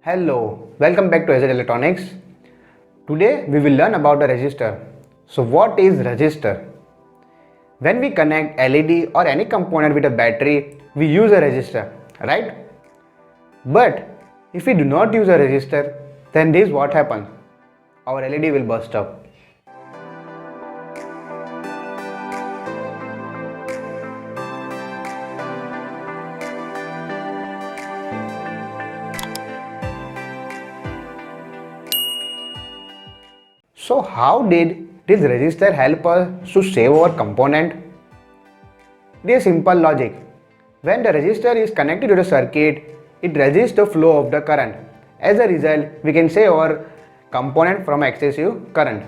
Hello, welcome back to AZ Electronics. Today we will learn about a resistor. So what is resistor? When we connect LED or any component with a battery, we use a resistor, right? But if we do not use a resistor, then this is what happens. Our LED will burst up. So how did this resistor help us to save our component? There is simple logic. When the resistor is connected to the circuit, it resists the flow of the current. As a result, we can save our component from excessive current.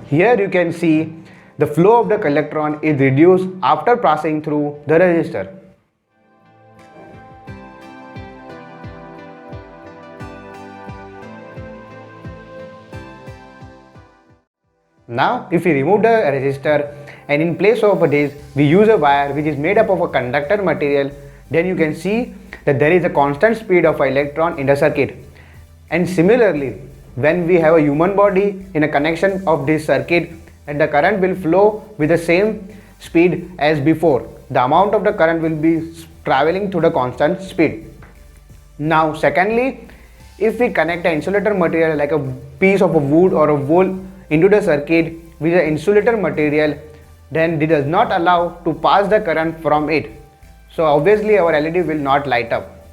Here you can see the flow of the electron is reduced after passing through the resistor. Now if we remove the resistor and in place of this we use a wire which is made up of a conductor material, then you can see that there is a constant speed of electron in the circuit. And similarly, when we have a human body in a connection of this circuit, and the current will flow with the same speed as before, the amount of the current will be traveling through the constant speed. Now secondly, if we connect an insulator material like a piece of a wood or a wool into the circuit with the insulator material, then it does not allow to pass the current from it. So obviously our LED will not light up.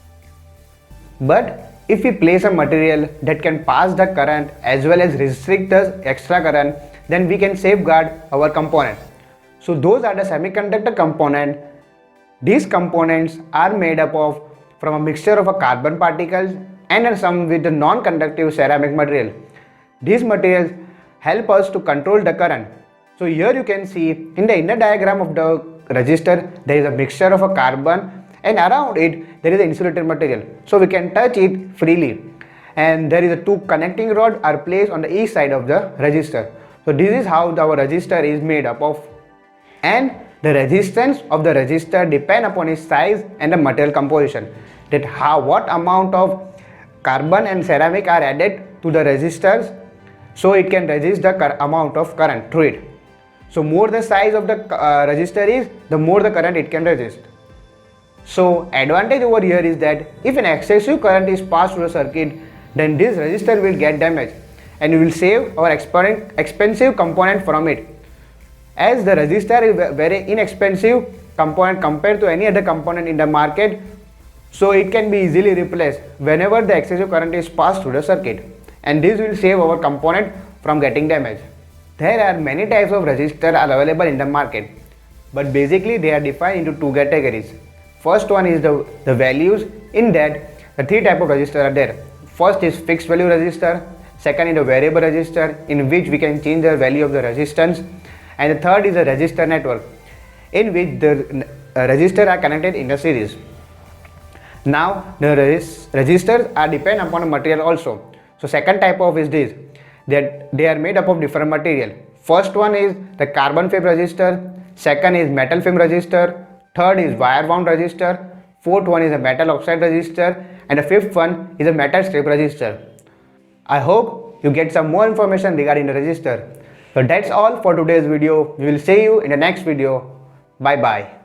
But if we place a material that can pass the current as well as restrict the extra current, then we can safeguard our component. So those are the semiconductor component. These components are made up of from a mixture of a carbon particles and some with the non-conductive ceramic material. These materials help us to control the current. So here you can see in the inner diagram of the resistor there is a mixture of a carbon and around it there is an insulator material. So we can touch it freely, and there is a two connecting rods are placed on the each side of the resistor. So this is how our resistor is made up of, and the resistance of the resistor depend upon its size and the material composition, that what amount of carbon and ceramic are added to the resistors so it can resist the amount of current through it. So more the size of the resistor is, the more the current it can resist. So advantage over here is that if an excessive current is passed through the circuit, then this resistor will get damaged and we will save our expensive component from it. As the resistor is a very inexpensive component compared to any other component in the market, so it can be easily replaced whenever the excessive current is passed through the circuit, and this will save our component from getting damaged. There are many types of resistors are available in the market, but basically they are defined into two categories. First one is the values. In that, the three types of resistors are there. First is fixed value resistor, second is a variable resistor in which we can change the value of the resistance, and the third is a resistor network in which the resistors are connected in a series. Now the resistors are depend upon a material also. So second type of is this, that they are made up of different material. First one is the carbon fiber resistor, second is metal film resistor, third is wire wound resistor, fourth one is a metal oxide resistor, and the fifth one is a metal strip resistor. I hope you get some more information regarding the resistor. So that's all for today's video. We will see you in the next video. Bye bye.